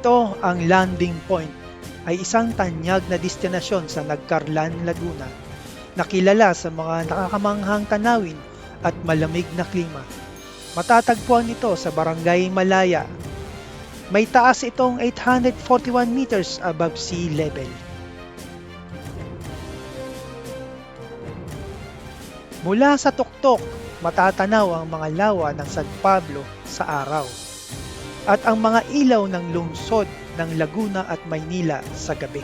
Ito ang landing point, ay isang tanyag na destinasyon sa Nagcarlan, Laguna na kilala sa mga nakakamanghang tanawin at malamig na klima. Matatagpuan ito sa Barangay Malaya. May taas itong 841 meters above sea level. Mula sa tuktok, matatanaw ang mga lawa ng San Pablo sa araw at ang mga ilaw ng lungsod ng Laguna at Maynila sa gabi.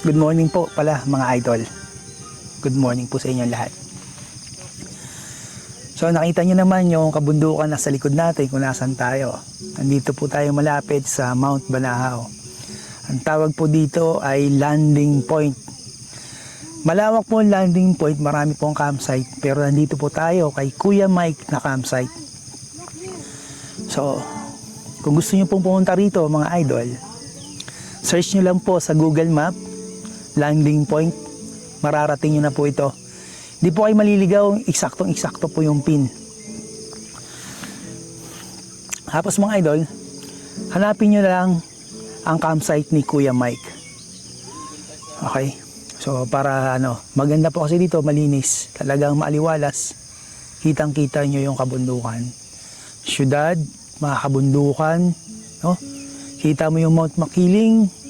Good morning po pala mga idol. Good morning po sa inyo lahat. So nakita nyo naman yung kabundukan na sa likod natin kung nasan tayo. Nandito po tayo malapit sa Mount Banahaw. Ang tawag po dito ay landing point. Malawak po ang landing point, marami pong campsite. Pero nandito po tayo kay Kuya Mike na campsite. So kung gusto nyo pong pumunta rito mga idol, search nyo lang po sa Google Map landing point, mararating nyo na po ito. Hindi po kayo maliligaw, eksaktong-eksakto po yung pin. Tapos mga idol, hanapin nyo lang ang campsite ni Kuya Mike. Okay? So para maganda po kasi dito, malinis, talagang maaliwalas. Kitang-kita nyo yung kabundukan. Syudad, mga kabundukan, no? Kita mo yung Mount Makiling,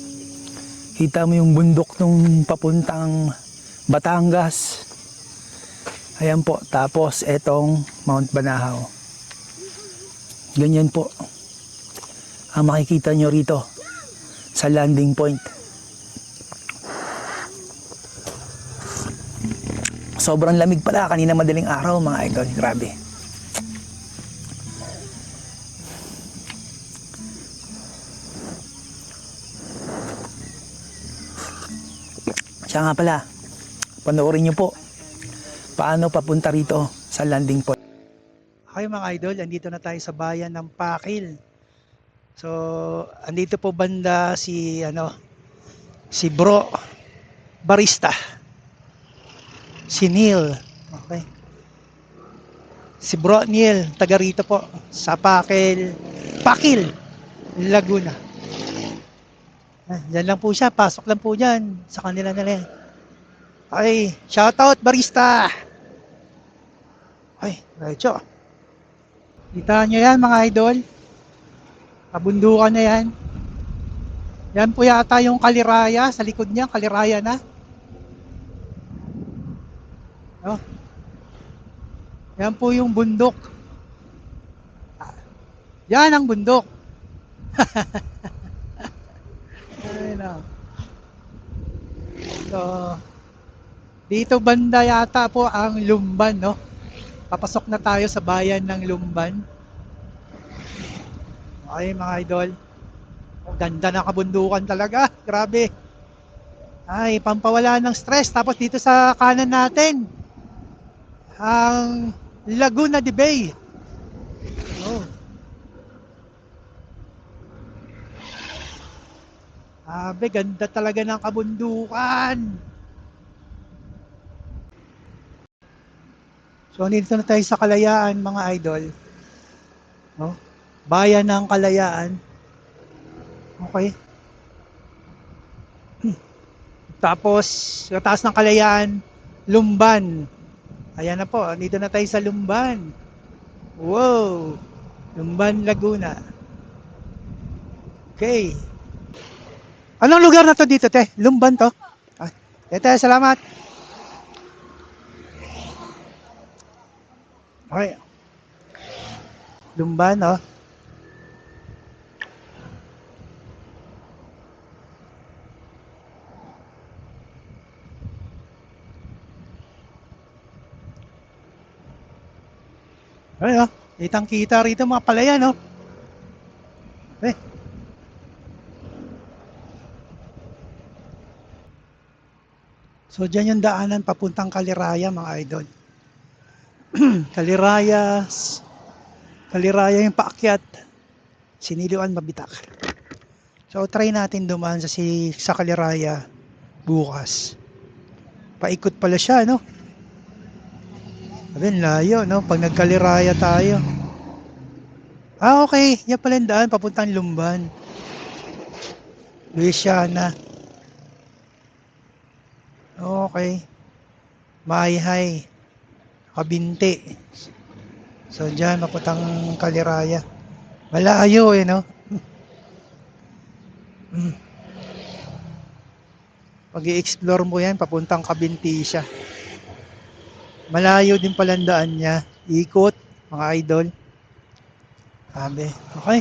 kita mo yung bundok nung papuntang Batangas. Ayan po. Tapos etong Mount Banahaw. Ganyan po ang makikita nyo rito sa landing point. Sobrang lamig pala. Kanina madaling araw mga idol. Grabe. Siya nga pala, panoorin nyo po paano papunta rito sa landing point. Okay mga idol, andito na tayo sa bayan ng Pakil. So, andito po banda si Bro Barista. Si Neil. Okay. Si Bro Neil, taga rito po sa Pakil, Laguna. Diyan lang po siya, pasok lang po dyan sa kanila na rin. Okay, shoutout Barista! Okay, diretso. Kita nyo yan mga idol. Kabundukan na yan. Yan po yata yung Kaliraya, sa likod niya, Kaliraya na. No? Yan po yung bundok. Yan ang bundok. So, dito banda yata po ang Lumban, no? Papasok na tayo sa bayan ng Lumban. Okay mga idol. Ang ganda ng kabundukan talaga. Grabe. Ay, pampawala ng stress. Tapos dito sa kanan natin, ang Laguna de Bay. Oh. Abe, ganda talaga ng kabundukan. So, nandito na tayo sa Kalayaan, mga idol. No? Bayan ng Kalayaan. Okay. Tapos, sa taas ng Kalayaan, Lumban. Ayan na po, nandito na tayo sa Lumban. Wow! Lumban, Laguna. Okay. Anong lugar na to dito, te? Lumban to? Ah, Tete, salamat. Okay. Lumban, oh. Ay, oh. Kitang kita rito mga palayan, oh. Eh. So, dyan yung daanan papuntang Kaliraya, mga idol. Kaliraya, Kaliraya yung paakyat. Siniliwan, Mabitak. So, try natin dumaan sa Kaliraya bukas. Paikot pala siya, no? Sabi, layo, no? Pag nagkaliraya tayo. Ah, okay. Yan pala yung daan, papuntang Lumban. Luisiana. Okay. Mayhay. Kabinte. So, dyan, papuntang Kaliraya. Malayo, eh, no? Pag i-explore mo yan, papuntang Kabinti siya. Malayo din pala ang daan niya. Ikot, mga idol. Sabi, okay.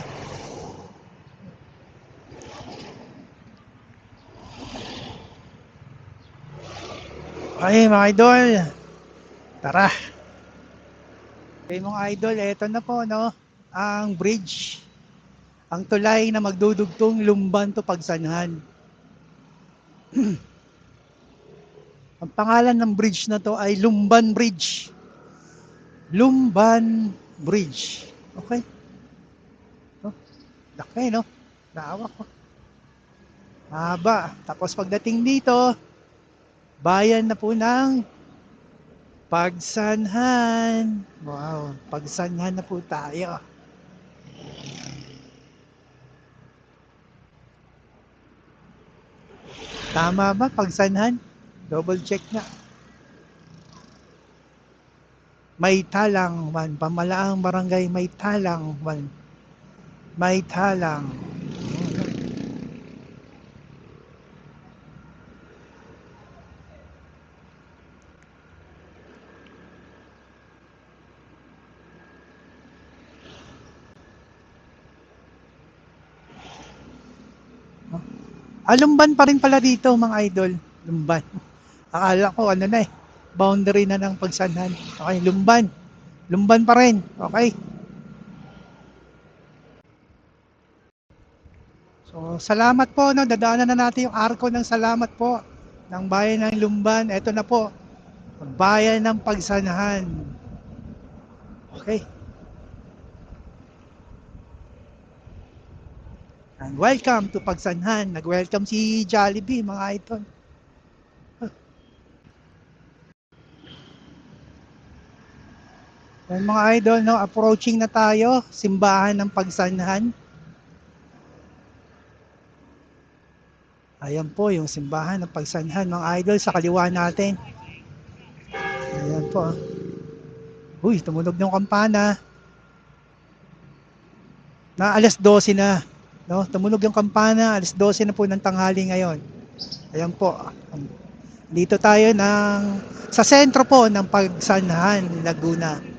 Okay, mga idol. Tara. Okay, mga idol, eto na po, no? Ang bridge. Ang tulay na magdudugtong Lumban to Pagsanhan. Ang pangalan ng bridge na to ay Lumban Bridge. Lumban Bridge. Okay? No? Laki, no? Lawak ko. Haba. Tapos pagdating dito, bayan na po ng Pagsanhan. Wow, Pagsanhan na po tayo. Tama ba, Pagsanhan? Double check na. May Talang man, Pamalaang Barangay May Talang man. May Talang. Lumban pa rin pala dito mga idol. Lumban. Akala ko ano na eh. Boundary na ng Pagsanhan. Okay, Lumban. Lumban pa rin. Okay. So, salamat po. No? Dadaanan na natin yung arko ng salamat po ng bayan ng Lumban. Ito na po. Bayan ng Pagsanhan. Okay. And welcome to Pagsanhan. Nag-welcome si Jollibee mga idol. Yan mga idol, no, approaching na tayo, simbahan ng Pagsanhan. Ayan po yung simbahan ng Pagsanhan mga idol sa kaliwa natin. Ayan po. Uy, tumunog ng kampana. Na alas 12 na. No? Tumunog yung kampana, alas 12 na po ng tanghali ngayon. Ayan po. Dito tayo sa sentro po ng Pagsanhan, Laguna.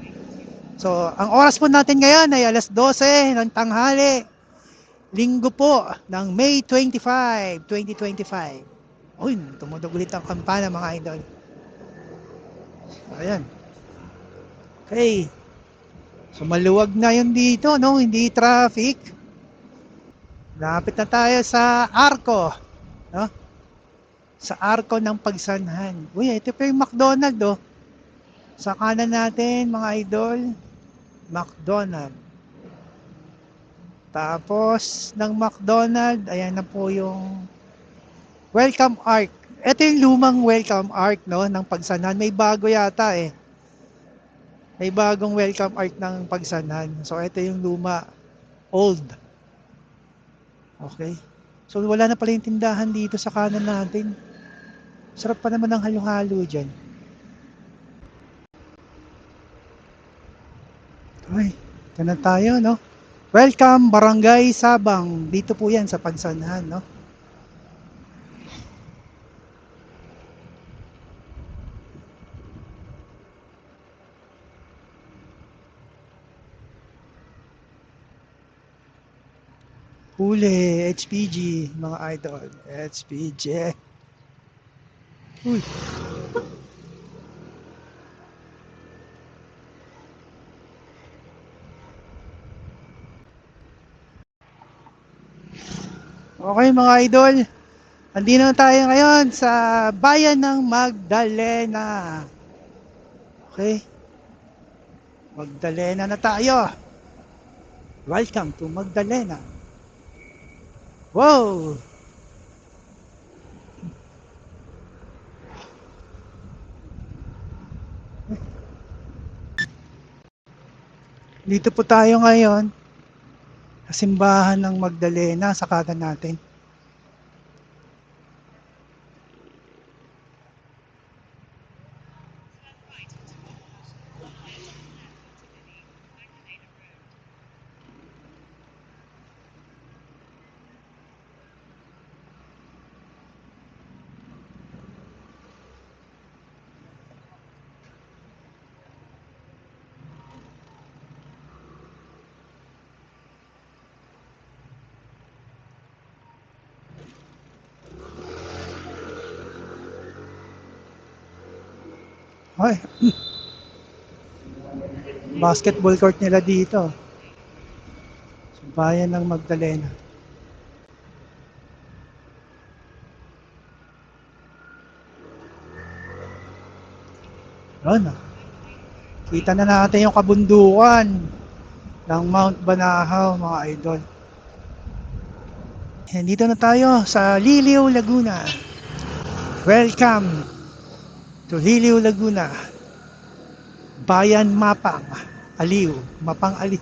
So, ang oras po natin ngayon ay alas 12 ng tanghali. Linggo po ng May 25, 2025. Uy, tumunog ulit ang kampana mga idol. Ayan. Okay. So, maluwag na yun dito, no? Hindi traffic. Lapit na tayo sa Arco. No? Sa Arco ng Pagsanhan. Uy, ito pa yung McDonald, oh. Sa kanan natin, mga idol, McDonald. Tapos, ng McDonald, ayan na po yung Welcome Arc. Ito yung lumang Welcome Arc, no, ng Pagsanhan. May bago yata eh. May bagong Welcome Arc ng Pagsanhan. So, ito yung luma. Old. Okay. So, wala na pala yung tindahan dito sa kanan natin. Sarap pa naman ng halo-halo dyan. Ay, ito na tayo, no? Welcome, Barangay Sabang. Dito po yan sa Pagsanhan, no? Huli, HPG, mga idol. HPG. Uy. Okay mga idol, andito na tayo ngayon sa bayan ng Magdalena. Okay, Magdalena na tayo. Welcome to Magdalena. Wow! Dito po tayo ngayon sa simbahan ng Magdalena sa kanan natin. Ay, basketball court nila dito. Sa bayan ng Magdalena. Ano? Kita na natin yung kabundukan ng Mount Banahaw, mga idol. Dito na tayo sa Liliw, Laguna. Welcome to Liliw, Laguna. Bayan Mapang Aliw. Mapang Aliw.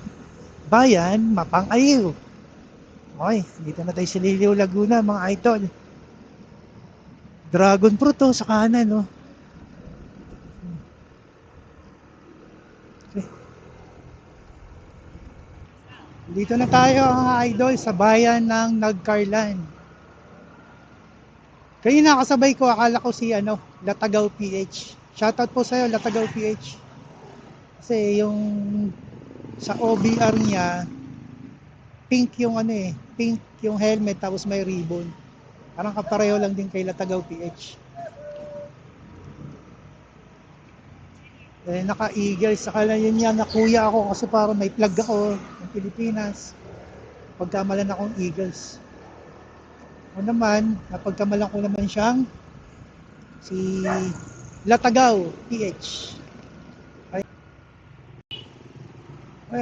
Bayan Mapang Aliw. Okay, dito na tayo sa Liliw, Laguna, mga idol. Dragon fruit to sa kanan, no? Okay. Dito na tayo, mga idol, sa bayan ng Nagcarlan. Kayo nakasabay ko, akala ko si Latagaw PH. Shoutout po sa'yo, Latagaw PH. Kasi yung sa OBR niya, pink yung pink yung helmet tapos may ribbon. Parang kapareho lang din kay Latagaw PH. Naka-eagle, saka lang yun yan, nakuya ako kasi parang may flag ako ng Pilipinas. Pagkamalan akong Eagles. O naman, napagkamalan ko naman siyang si Latagaw PH. Ay,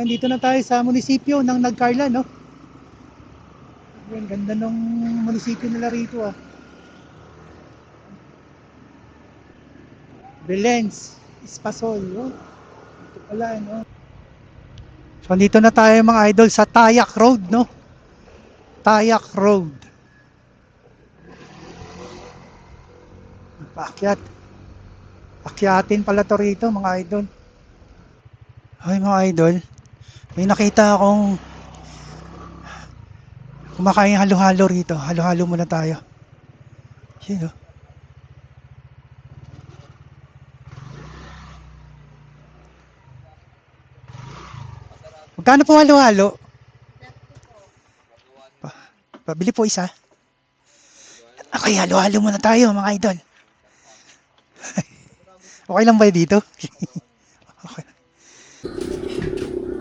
andito na tayo sa munisipyo ng Nagcarlan, no? Ang ganda ng munisipyo nila rito, ah. Belens, Espasol, oh. Ito pala, no? So, andito na tayo mga idol sa Tayak Road, no? Tayak Road. Paakyat. Akyatin pala to rito, mga idol. Ay, mga idol. May nakita akong kumakain halo-halo rito. Halo-halo muna tayo. Yun, oh. Magkano po halo-halo? Pabili po isa. Okay, halo-halo muna tayo, mga idol. Okay lang ba dito? Okay.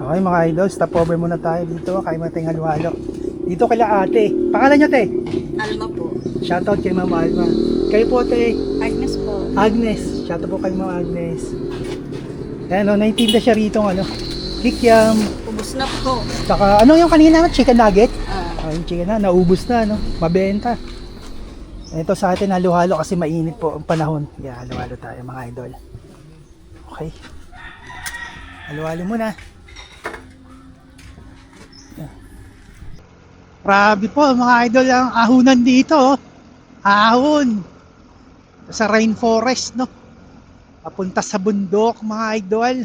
Okay, mga idol, stop over muna tayo dito. Kain muna tayong halo-halo. Dito kila ate. Pangalan niyo, te? Alma po. Shoutout kay Mama Alma. Kayo po, te? Agnes po. Agnes. Shoutout po kay Mama Agnes. Ayan, naitinda siya rito kikiam. Ubus na po. Tsaka, ano yung kanina? Chicken nugget? Ah, Yung chicken na, naubos na, mabenta. Ito sa atin, halo-halo kasi mainit po ang panahon. Yeah, halo-halo tayo, mga idol. Okay. Halo-halo muna. Grabe po, mga idol, ang ahunan dito, oh. Ahon. Sa rainforest, no? Papunta sa bundok, mga idol.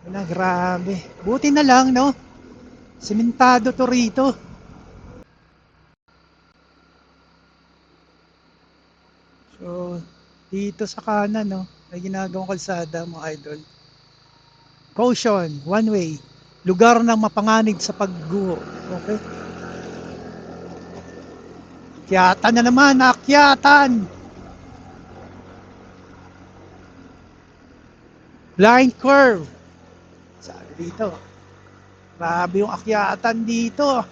Wala, grabe. Buti na lang, no? Simentado to rito. So, dito sa kanan, no? May ginagawang kalsada, mga idol. Caution, one way. lugar ng mapanganib sa pagguho. Okay? Akyatan na naman, akyatan! Line curve. Sabi dito. Grabe yung akyatan dito.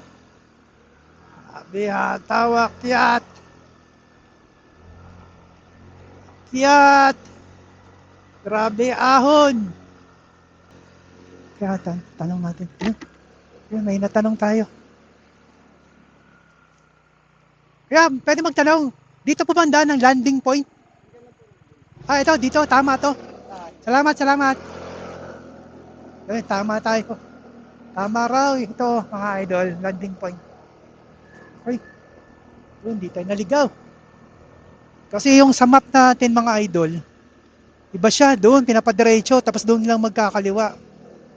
Grabe hataw, akyat. Akyat. Grabe ahon. Akyatan, tanong natin. Yun, may natanong tayo. Kaya, pwede magtanong. Dito po ba ang daan ng landing point? Ah, ito, dito, tama to. Salamat, salamat. Eh, tama tayo. Tama raw ito, mga idol, landing point. Ay, yun, di tayo naligaw. Kasi yung sa map natin, mga idol, iba siya doon, pinapadiretso, tapos doon lang magkakaliwa.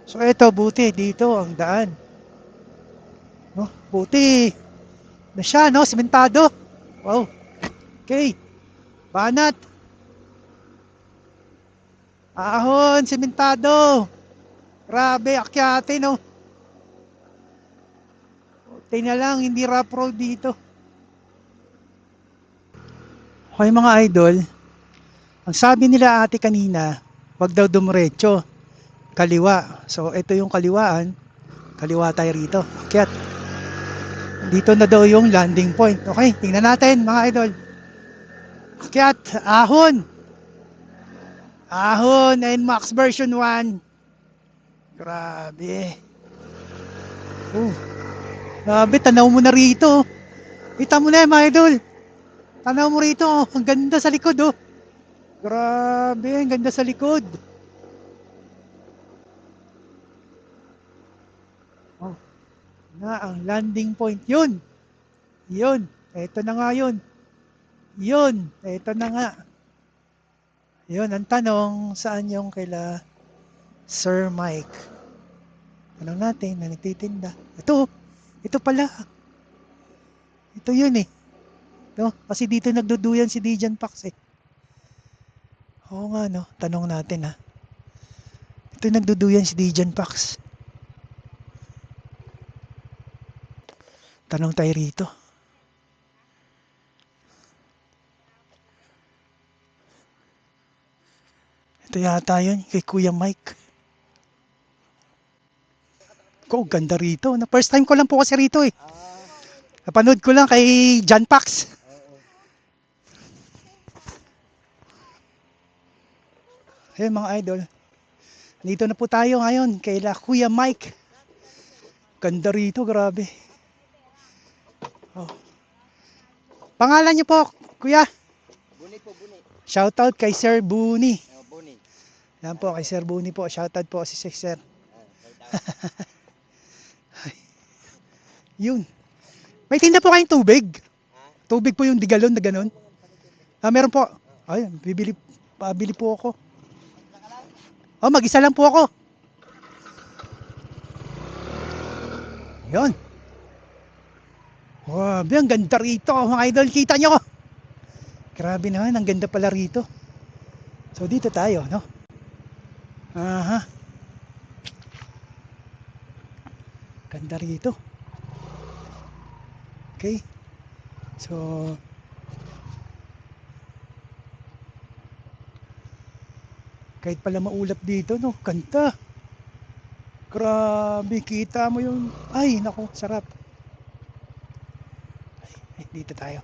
So, ito, buti, dito ang daan. No, buti. Na siya, no? Simentado. Wow. Okay. Banat. Ahon, simentado. Grabe, akyatin, no? Buti na lang, hindi rough road dito. Okay, mga idol. Ang sabi nila ate kanina, wag daw dumiretso. Kaliwa. So, ito yung kaliwaan. Kaliwa tayo rito. Akyat. Dito na daw yung landing point. Okay, tingnan natin mga idol. Akyat, ahon. Ahon, NMAX version 1. Grabe. Grabe, tanaw mo na rito. Kita mo na mga idol. Tanaw mo rito. Ang ganda sa likod, oh. Grabe, ang ganda sa likod. Oh, na ang landing point. Yun. Yun. Ito na nga yun. Yun. Ito na nga. Yun, ang tanong, saan yung kaila Sir Mike? Tanong natin, na nagtitinda. Ito pala. Ito yun eh. No? Kasi dito nagduduyan si Dijan Pax eh. Oo nga no, tanong natin ha. Ito nagduduyan si Dijan Pax. Tanong tayo rito. Ito yata yun, kay Kuya Mike. Ko, ganda rito. Na first time ko lang po kasi rito eh. Napanood ko lang kay John Pax. Ayun mga idol. Dito na po tayo ngayon kay Kuya Mike. Ganda rito, grabe. Oh. Pangalan niyo po, Kuya? Buni po, Buni. Shoutout kay Sir Buni. Buni. Yan po, kay Sir Buni po. Shoutout po si Sir. Yun. May tinda po kayong tubig? Tubig po yung digalon na ganun? Ah, meron po. Ayun, pabili po ako. Oh, mag-isa lang po ako. Yun. Wow, ang ganda rito mga idol. Kita nyo. Grabe naman, ang ganda pala rito. So dito tayo, no? Aha. Ganda rito. Okay. So kahit pala maulap dito, no? Ganda. Grabe, kita mo yung... Ay, nako, sarap. Ay, dito tayo.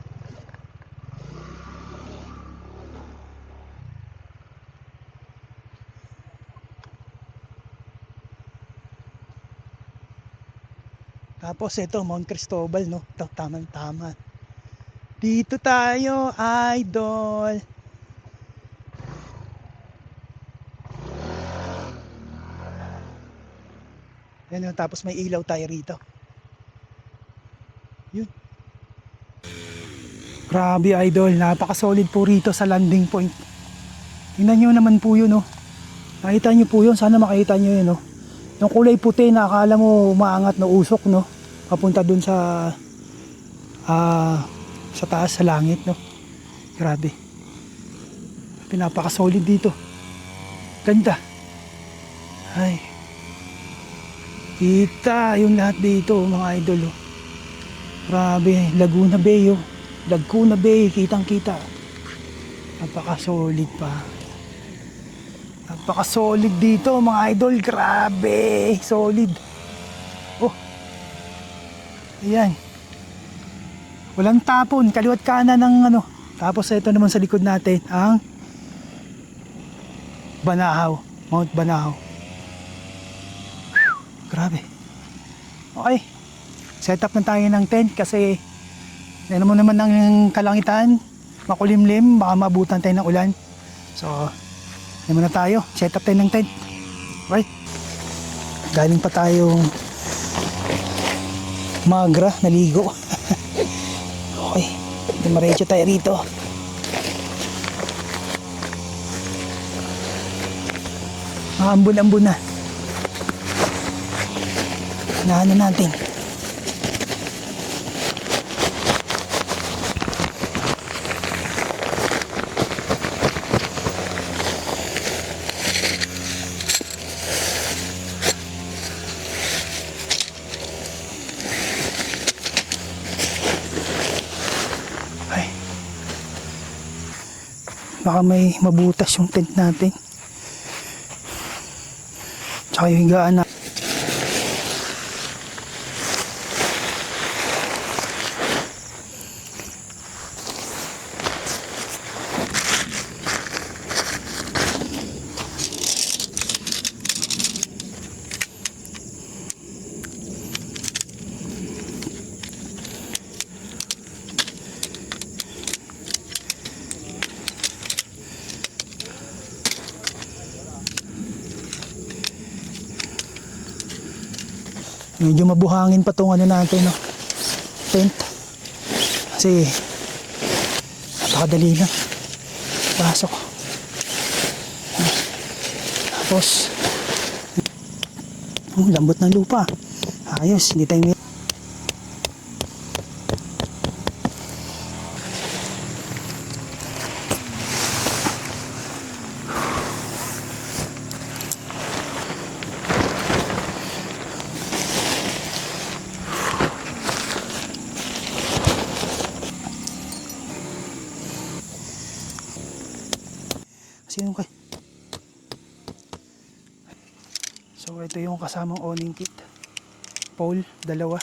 Tapos ito, Mount Cristobal, no? Ito, tama. Dito tayo, idol. Yan yun, tapos may ilaw tayo rito. Yun. Grabe idol, napaka-solid po rito sa landing point. Tingnan nyo naman po yun, no? Nakita nyo po yun, sana makita nyo yun, no? Yung kulay puti na akala mo umaangat na usok, no? Papunta dun sa taas sa langit, no? Grabe. Pinapaka-solid dito. Ganda. Ay. Kita yung lahat dito mga idol. Oh. Grabe, Laguna Bay. Oh. Laguna Bay, kitang kita. Napaka-solid pa. Napaka-solid dito mga idol. Grabe, solid. Oh. Ayan. Walang tapon, kaliwat kanan ng ano. Tapos ito naman sa likod natin ang Banahaw, Mount Banahaw. Grabe. Okay. Set up na tayo ng tent kasi yan mo naman ng kalangitan, makulimlim, baka mabutan tayo ng ulan. So, yan muna tayo. Set up tayo ng tent. Right. Galing pa tayong Magra, naligo. Okay. Dimaretso tayo rito. Ambon-ambon na. Naano natin. Ay. Baka may mabutas yung tent natin. Tsaka yung higaan na. Medyo mabuhangin pa tong ano natin, no? Tent. Kasi napakadali lang. Pasok. Tapos lambot ng lupa. Ayos, hindi tayo may... Sino kay? So ito yung kasamang awning kit. Pole, dalawa.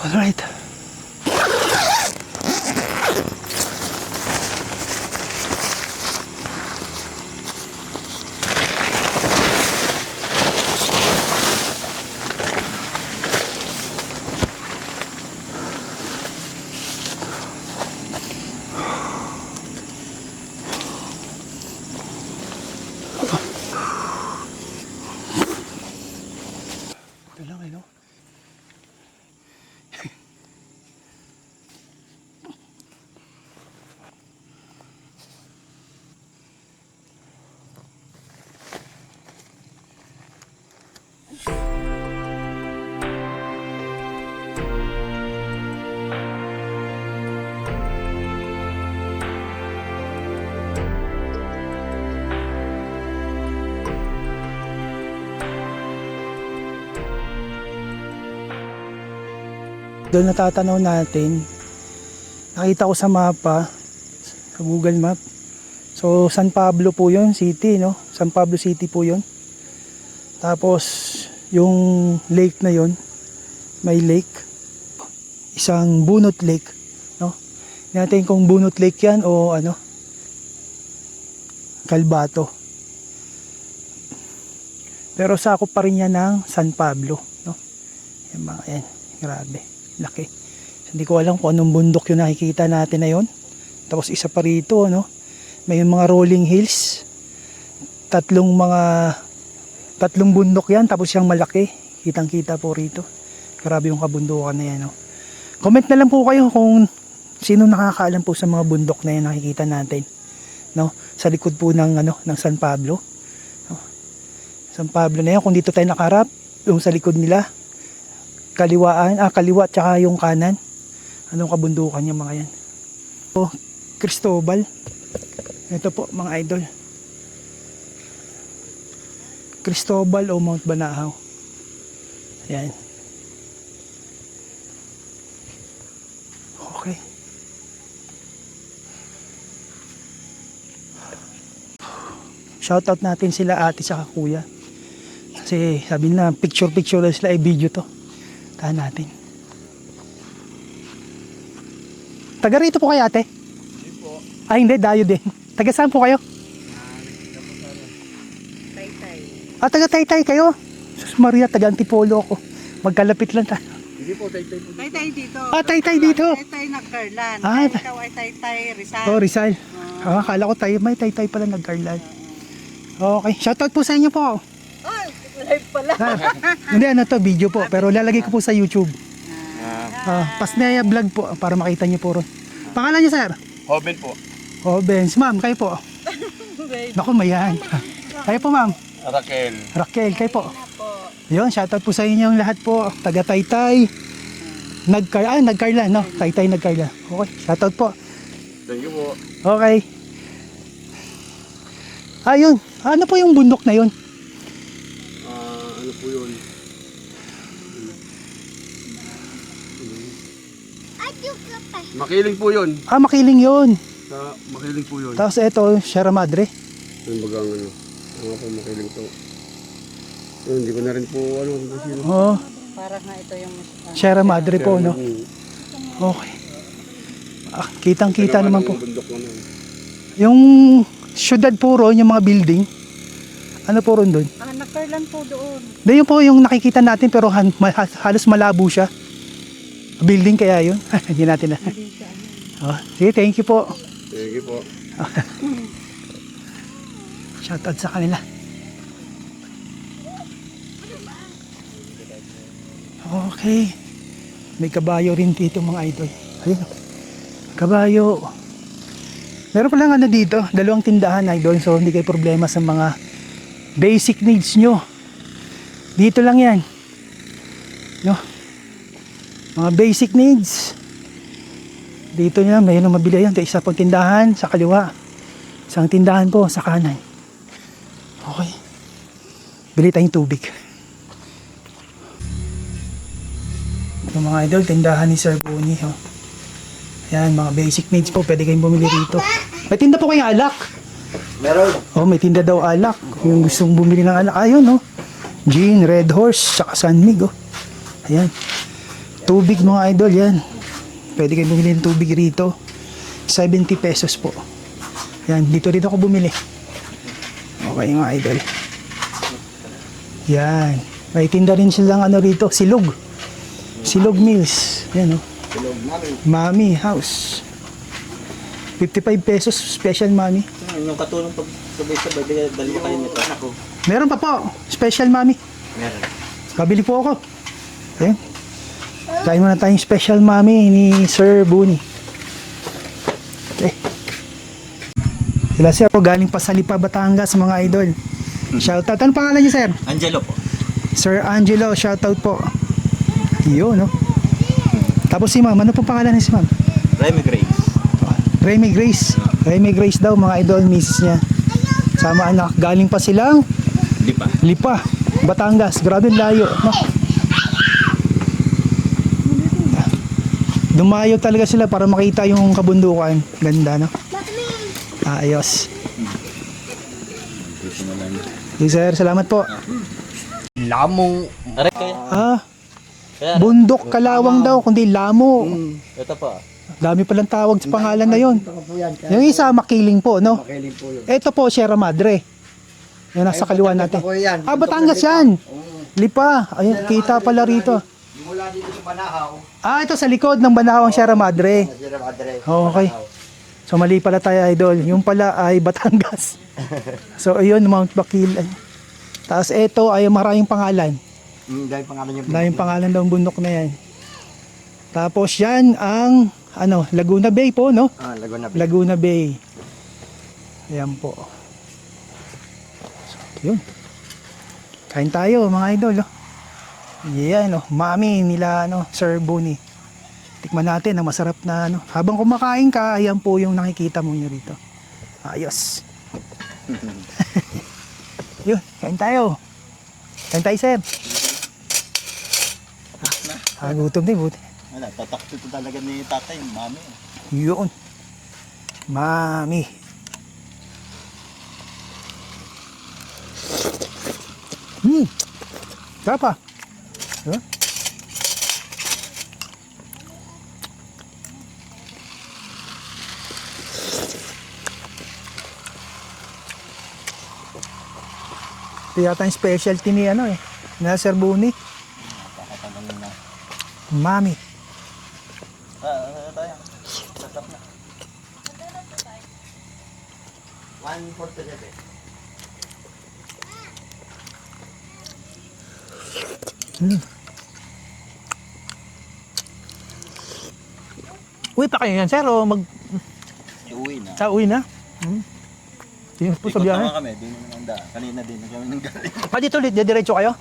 Alright. Ito lang, ano? Doon natatanaw natin, nakita ko sa mapa, sa Google Map. So San Pablo po yun, city, no? San Pablo City po yun. Tapos yung lake na yun, may lake, isang bunot lake, no? Hindi natin kung bunot lake yan o ano, Kalbato. Pero sakop pa rin yan ng San Pablo, no? Yan mga yan, grabe. Laki. Hindi ko alam kung anong bundok yung nakikita natin na yon. Tapos isa pa rito, no? May mga rolling hills. Tatlong bundok yan. Tapos yung malaki. Kitang kita po rito. Grabe yung kabundukan na yan. No? Comment na lang po kayo kung sino nakakaalam po sa mga bundok na yan nakikita natin. No? Sa likod po ng, ng San Pablo. No? San Pablo na yan, kung dito tayo nakarap, yung sa likod nila, kaliwa tsaka yung kanan. Anong kabundukan yung mga yan? So, Cristobal. Ito po mga idol. Cristobal o Mount Banahaw. Ayan. Okay. Shoutout natin sila ate sa kuya. Kasi sabi na picture lang sila, video to. Tahan natin. Taga rito po kayo ate? Hindi po. Ay hindi, dayo din. Taga saan po kayo? Taytay. Taga Taytay kayo? Sus Maria, taga Antipolo ako. Magkalapit lang tayo. Hindi po, Taytay po. Taytay dito. Taytay dito. Taytay nagkarlan. Ah, Ikaw ay Taytay Rizal. Oh, Rizal. Akala ko tayo, may Taytay pala nagkarlan. Okay, shoutout po sa inyo po. Ay, live pala. Hindi, to, video po. Pero lalagay ko po sa YouTube. Pasnaya vlog po, para makita niyo po ron. Pangalan niyo, sir? Hoben po. Oh, Benz. Ma'am, kayo po. Naku, mayan. Kayo po, ma'am. Raquel. Raquel, kayo po. Yun, shoutout po sa inyong lahat po. Taga Taytay. Nagkarlan, no? Taytay nagkarlan. Okay, shoutout po. Thank you po. Okay. Ayun, ano po yung bundok na yun? Ano po yun? Makiling po yun. Makiling yun. Makiling po yun. Tapos ito, Sierra Madre. Yung bagang ano. Ano po makiling to. Yun, hindi ko na rin po ano kung sino. Oh, Para nga ito yung Sierra Madre po, no? Okay. Kitang-kita naman po. Bundok naman. Yung syudad po ron, yung mga building. Ano po ron doon? nagkarlan po doon. Hindi, yun po yung nakikita natin pero halos malabo siya. Building kaya yun? Hindi natin na. Hindi siya. Oh, sige, thank you po. Thank you po. Shoutout sa kanila. Okay. May kabayo rin dito mga idol. Ayun. Kabayo. Meron pa lang dito, dalawang tindahan idol. So hindi kayo problema sa mga basic needs nyo. Dito lang yan. No? Mga basic needs. Dito nyo lang, mayroon mabili yan. Isa pang tindahan sa kaliwa. Isang tindahan po sa kanan. Okay. Bili tayong tubig. Ito mga idol, tindahan ni Sir Boni. Oh. Ayan, mga basic needs po. Pwede kayong bumili rito. May tinda po kayong alak. Meron. Oh, may tinda daw alak. Yung gustong bumili ng alak. Ayun, oh. Gin, Red Horse, saka San Mig, oh. Ayan. Tubig mga idol, yan. Pwede kayong bumili ng tubig rito. 70 pesos po. Yan, dito ako bumili. Okay mga idol. Yan. May tinda rin silang rito, silog. Silog Mills. Yan, oh. Silog Mami House. 55 pesos, special mami. Yung katulong pag sabay-sabay, dali kayo nito. Ako. Meron pa po, special mami. Meron. Kabili po ako. Ayan. Kain muna tayong special mami ni Sir Boni. Okay. Sila sir po galing pa sa Lipa, Batangas mga idol. Shoutout. Ano pangalan niyo sir? Angelo po. Sir Angelo, shoutout po. Yun, no? Tapos si ma'am, ano po pangalan niya si ma'am? Remy Grace. Remy Grace. Remy Grace daw mga idol, misis niya. Sama anak, galing pa silang Lipa. Lipa, Batangas. Grabe layo, no? Dumayo talaga sila para makita yung kabundukan. Ganda, no? Ayos. Okay, sir, salamat po. Lamong. Aray kaya. Kaya. Bundok Kalawang daw, kundi Lamo. Ito pa. Dami palang tawag sa pangalan na yon. Yung isa, Makiling po, no? Makiling po yun. Ito po, Sierra Madre. Yung nasa kaliwa natin. Batangas yan. Lipa. Ayun, kita pala rito. Mula dito sa Banahaw. Ito sa likod ng Banahaw ang Sierra Madre. Sierra Madre. Okay. So mali pala tayo idol. Yung pala ay Batangas. So ayun, Mount Bakil. Tapos ito ay maraming pangalan. Dahil pangalan niya. Daming pangalan daw ang bundok na yan. Tapos yan ang Laguna Bay po, no? Laguna Bay. Laguna Bay. Ayan po. So, yun. Kain tayo mga idol. Oh. Yan, mami nila Sir Bonnie. Tikman natin ang masarap na Habang kumakain ka, ayan po yung nakikita mo nyo rito. Ayos. Yun, kain tayo. Kain tayo, sir. Gutom din, buti. Wala, tatakto ito talaga ni tatay, mami. Yun. Mami. Tapa. Huh? Ito yata yung specialty ni na Sir Bonnie. Nakakatanong na. Mami. Tayo. Tatap na. 147. Uwi pa kayo yan, sir, o Uwi na. uwi na? Tingin po sa biyahe. kami, di naman ang daan. Kanina din na kami nang galing. Dito ulit, diretso kayo?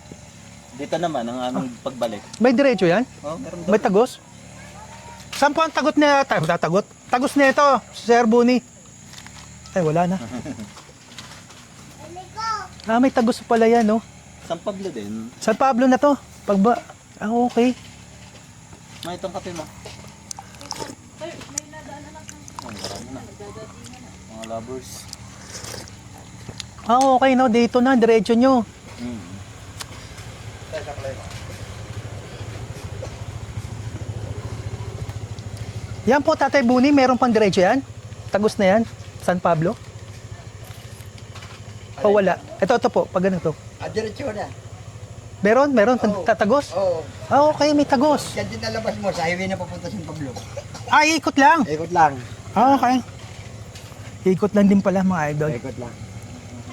Dito naman ang aming pagbalik. May diretso yan? Oh, meron May tagos? Saan po ang tagot na tagot? Tagos na ito, Sir Bonnie. Ay, wala na. May tagos pala yan, no? San Pablo din. San Pablo na to? Pagba... okay. May itong kape mo. Marami na. Mga lovers. Okay, no? Dito na, diretso nyo. Yan po, Tatay Bonnie, meron pang diretso yan? Tagos na yan? San Pablo? O wala? Ito po, pag ganito. Diretso na. Meron? Tagos? Oo. Okay, may tagos. Yan din nalabas mo sa highway na papunta sa Pablo. Ikot lang. Ikot lang. Okay. Ikot lang din pala mga idol. Ikot lang.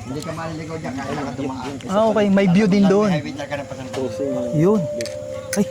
Hindi ka maliligaw dyan, kaya lang ka dumaan. Okay, may view din doon. May highway talaga na pa sa Pablo. Yun. Ay.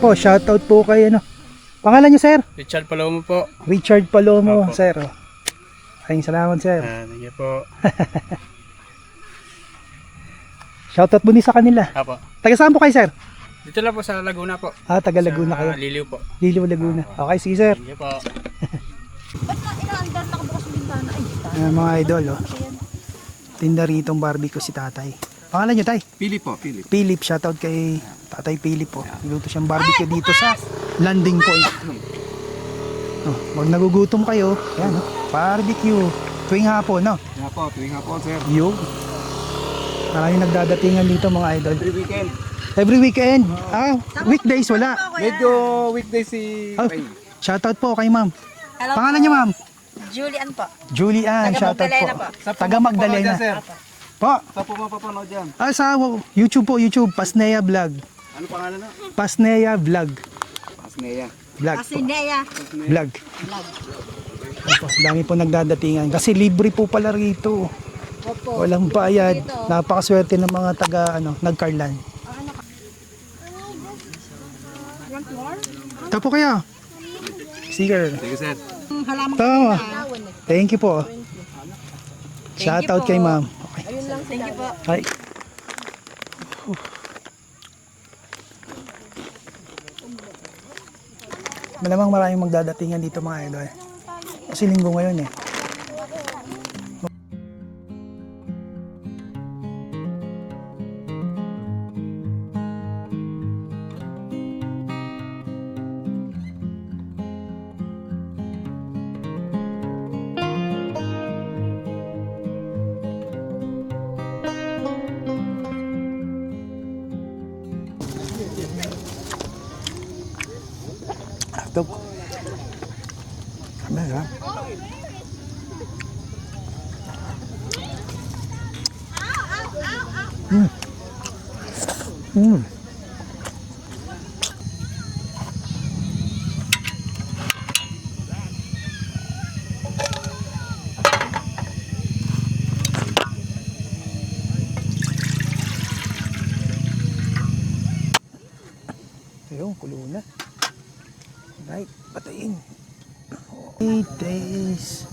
Po, shoutout po kay Pangalan niyo, sir? Richard Palomo po. Richard Palomo, Opo. sir. Maraming salamat, sir. Thank you po. Shoutout po din sa kanila. Apo. Taga saan po kayo, sir? Dito lang po sa Laguna po. Taga Laguna Sa kayo. Liliw po. Liliw, Laguna. Okay, sige, sir. Thank you po. Mga idol, tinda ritong barbecue si tatay. Pangalan niyo, tay? Philip po, Philip. Philip, shoutout kay Tatay Philip po. Luto siyang barbecue dito sa landing point. Pag nagugutom kayo, yan, barbecue. Tuwing hapon, no? Nga po, tuwing hapon, sir. Yo. Maraming nagdadatingan dito mga idol. Every weekend. Every weekend. Weekdays wala. Medyo weekday si Ray. Shoutout po kay ma'am. Hello Pangalan po. niyo, ma'am? Julian po. Julian, Taga shoutout Magdalena po. po. Taga Magdalena. Sir. Po. Sa po mapapanood dyan. Sa YouTube po, YouTube. Pasneya Vlog. Ano pangalan na? Pasneya Vlog. Asneya. Vlog po. Asinea. Vlog. Opo, dami po nagdadatingan. Kasi libre po pala rito. Opo. Walang bayad. Napakaswerte ng mga taga nagkarlan. Ito po kayo. Sige. Sige, sir. Halaman Tama. Thank you po. Shoutout kay ma'am. Okay. Thank you po. Hi. Malamang maraming magdadatingan dito mga idol. Kasi linggo ngayon Sarap. Mm. Mm. Ayun, kulo na. Right, patayin. Okay, taste.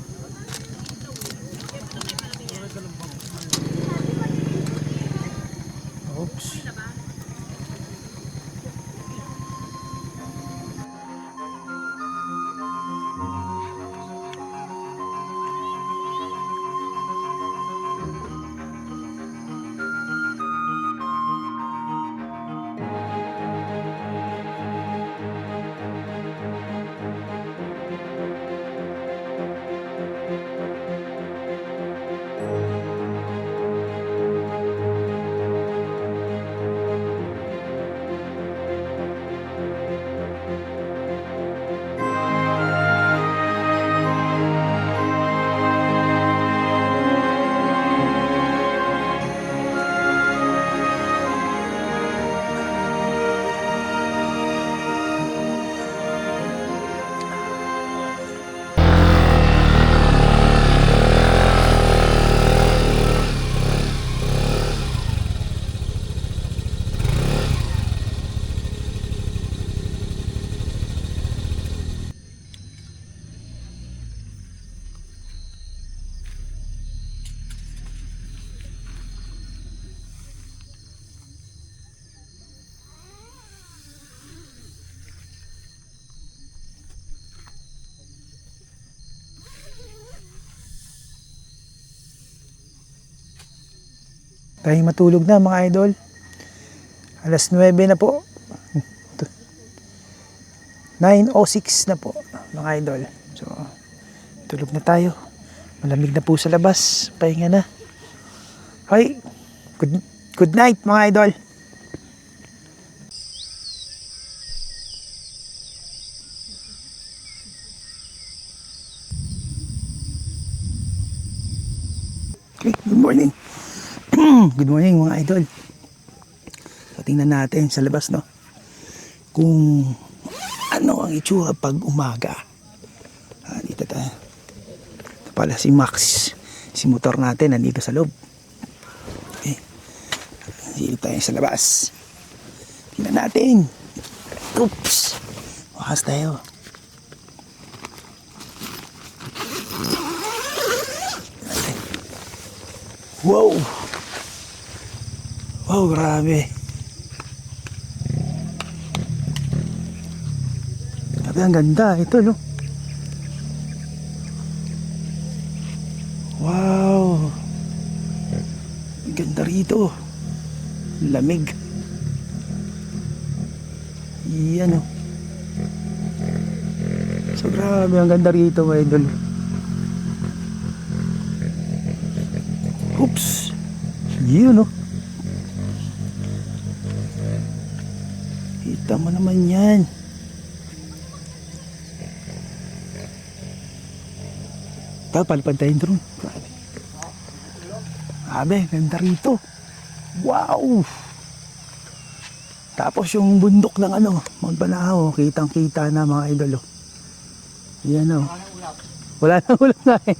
Oops. Tayo matulog na mga idol. Alas 9 na po. 9:06 na po mga idol. So, tulog na tayo. Malamig na po sa labas. Pahinga na. Okay. Good night mga idol. Okay, good morning. Good morning mga idol. So, tingnan natin sa labas, no? Kung ano ang itsura pag umaga. Dito tayo. Ito pala si Max. Si motor natin nandito sa loob. Okay. Dito tayo sa labas. Tingnan natin. Oops. Wakas tayo. Wow. Wow, grabe. Grabe, ang ganda. Ito, no? Wow. Ang ganda rito. Lamig. Yan, no? So, grabe. Ang ganda rito, mga idol. Oops. Yun, no? Kita mo naman yan. Ito, palipad tayong drone. Grabe, ganda rito. Wow! Tapos yung bundok ng ano, Mount Banahaw, kitang kita na mga idol. Yan, o. Wala nang ulap na eh.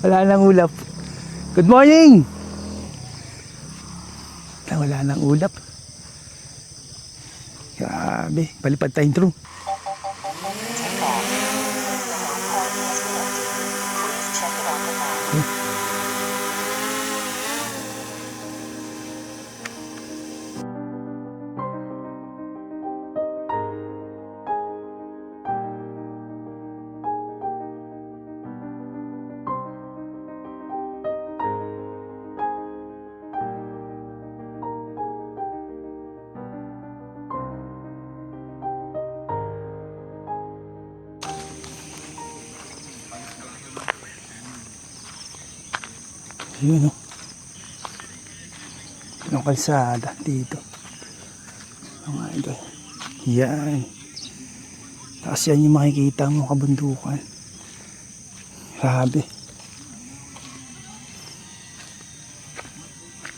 Wala nang ulap. Good morning! Wala nang ulap. Grabe, palipad tayong drone. Yun, no? Yung kalsada dito. Mga idol. Yan. Tapos yan yung makikita mo kabundukan. Grabe.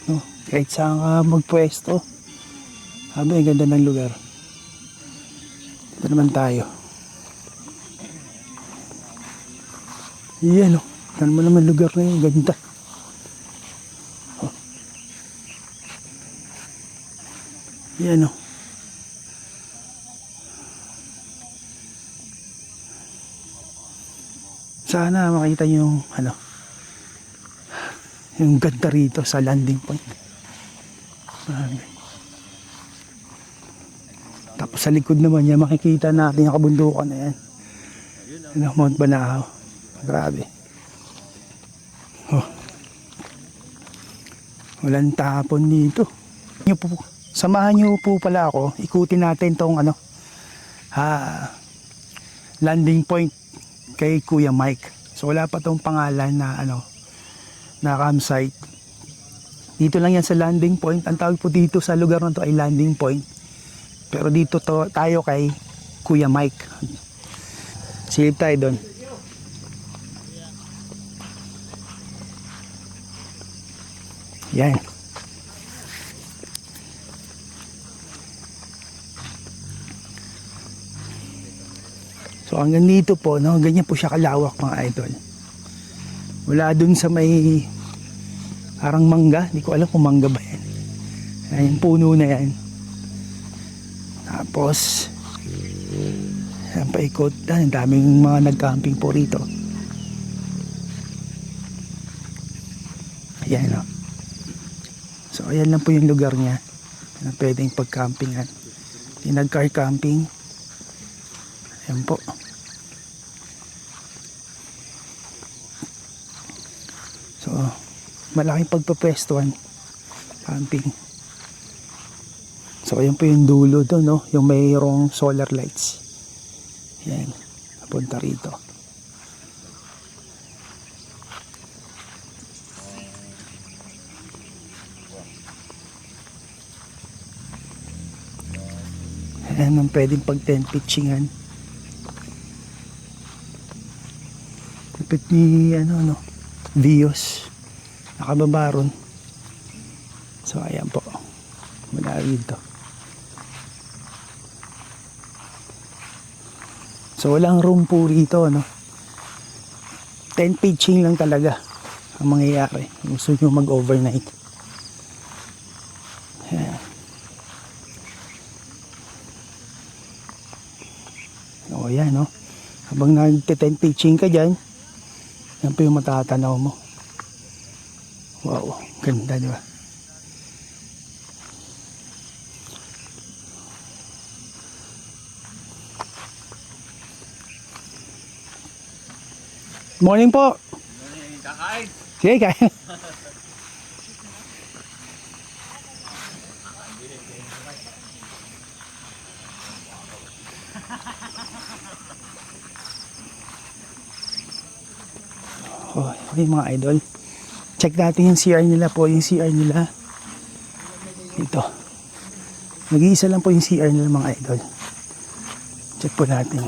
No, kahit saan ka magpwesto. Grabe, ang ganda ng lugar. Ito naman tayo. Yan, oh. Tignan mo naman lugar na yun. Ganda. Oh. Yan, oh. Sana makita nyo yung yung ganda rito sa landing point. Tapos sa likod naman niya makikita natin yung kabundukan na yan. Mount Banahaw. Grabe. Oh. Walang tapon dito. Samahan nyo po pala ako. Ikutin natin tong landing point kay Kuya Mike. So wala pa tong pangalan na na campsite. Dito lang yan sa landing point. Ang tawag po dito sa lugar na to ay landing point. Pero dito tayo kay Kuya Mike. Silip tayo doon. Yan. So hanggang dito po, ganyan po siya kalawak mga idol. Wala dun sa may parang mangga, hindi ko alam kung mangga ba yan. Yung puno na yan. Tapos yan paikot, ang daming mga nag-camping po rito. Ayan, oh. So ayan lang po yung lugar niya na pwedeng pag-campingan. Yung nag-car camping. Ayan po. So malaking pagpapwestuhan, camping. So ayan po yung dulo doon, no? Yung mayroong solar lights. Ayan, napunta rito. Ayan ang pwedeng pag tent pitchingan. Kapit ni Vios. Nakababa ron. So ayan po. Mula rito. So walang room po rito, tent pitching lang talaga ang mangyayari. Gusto nyo mag-overnight. Ayan. O yan, habang nag-tent pitching ka dyan, yan po yung matatanaw mo. Wow, ganda, di ba? Morning po. Morning, kakain. Sige, kain. Okay mga idol, check natin yung CR nila po. Yung CR nila ito, nag-iisa lang po yung CR nila mga idol. Check po natin.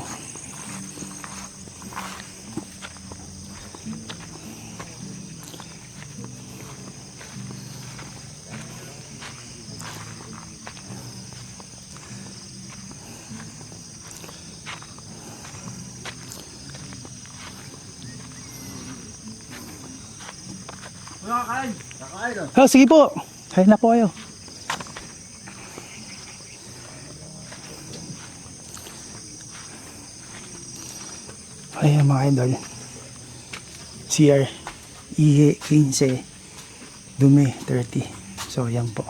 Oh, sige po. Kain na po kayo. Ayan mga idol. CR Ihe 15 Dume 30. So yan po.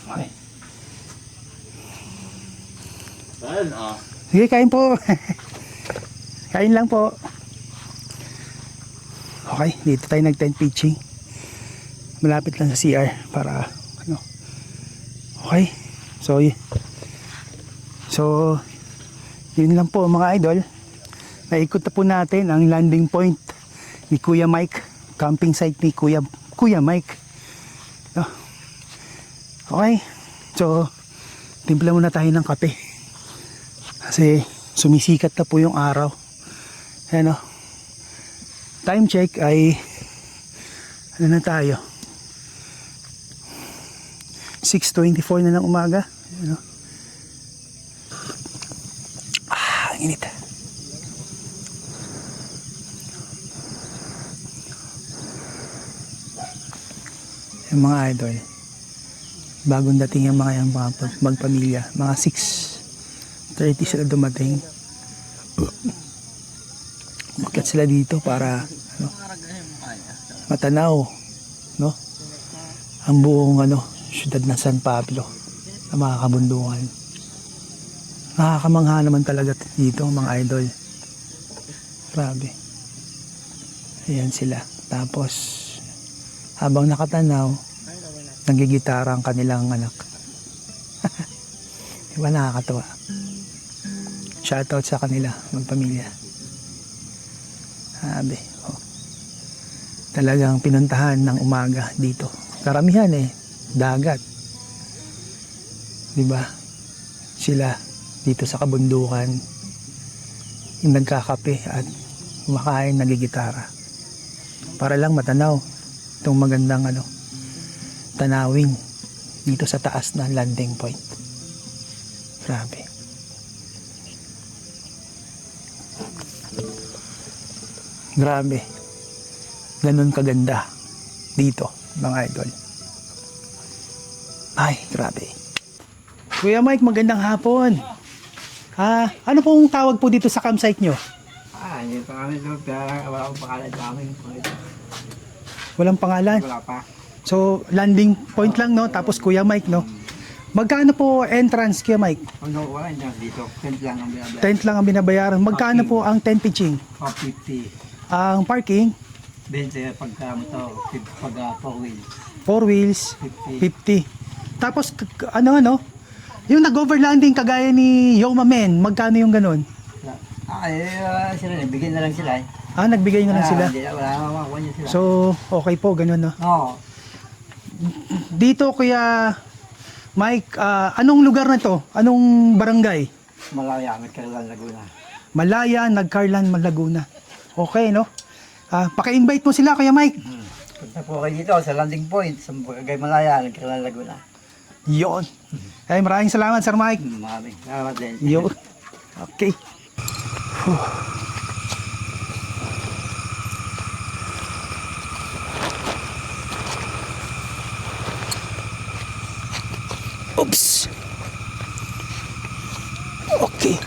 Okay. Sige, kain po. Kain lang po. Okay, dito tayo nag-tent pitching. Malapit lang sa CR para Okay. So yun lang po mga idol. Naikot na po natin ang landing point ni Kuya Mike, camping site ni Kuya Mike. Okay. So timpla muna tayo ng kape. Kasi sumisikat na po yung araw. Ayan o. Time check ay ano na tayo? 6:24 na ng umaga. Ayan o. Ang init. Yung mga idol, bagong dating yung mga magpamilya, mga 6:30 sila dumating. Umakyat sila dito para ano, matanaw, no, ang buong syudad ng San Pablo na mga kabundukan. Nakakamangha naman talaga dito mga idol. Grabe. Ayan sila. Tapos habang nakatanaw, nagigitara ang kanilang anak. Diba nakakatawa? Shoutout sa kanila, magpamilya. Sabi, talagang pinuntahan ng umaga dito. Karamihan dagat. Diba? Sila dito sa kabundukan, yung nagkakape at kumakain, nagigitara. Para lang matanaw itong magandang tanawin dito sa taas na landing point. Grabe. Grabe. Ganun kaganda dito, mga idol. Ay, grabe. Kuya Mike, magandang hapon. Ano pong tawag po dito sa campsite nyo? Hindi pa kami doon. Wala akong pangalan sa amin. Walang pangalan? Wala pa. So, landing point lang, no? Tapos Kuya Mike, no? Magkano po entrance, Kuya Mike? Wala dyan dito. Tent lang ang binabayaran. Tent lang ang binabayaran. Magkano po ang tent pitching? 50. Ang parking? 20 pagka motor. Pag 4 wheels. 4 wheels, 50. 50. Tapos, yung nag-overlanding kagaya ni Yoma Men, magkano yung ganun? Sila bigyan na lang sila eh. Nagbigay na lang sila. Wala akong makuha niya sila. So, okay po, ganun, no? Oo. Dito, Kuya Mike, anong lugar na to? Anong barangay? Malaya, Nagkarlan, Laguna. Malaya, Nagkarlan, Laguna. Okay, no? Paki-invite mo sila, Kuya Mike. Punta po kayo dito sa landing point sa Bagay Malaya, Nagkarlan, Laguna. Yon. Ay, maraming salamat, Sir Mike. Maraming salamat din. Yon. Okay. Oops. Okay.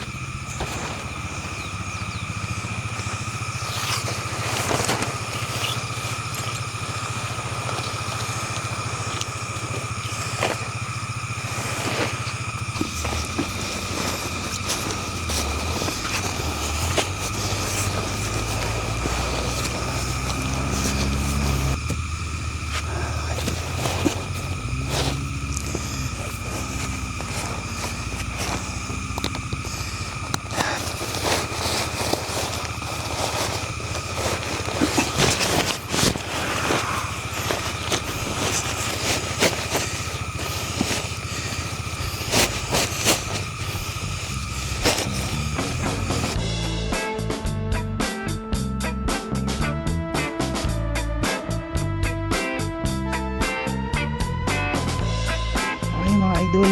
Idol.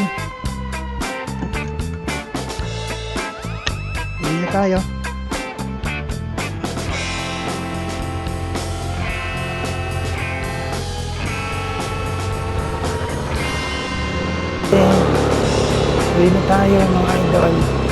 Hindi na tayo. Hindi na tayo mga idol.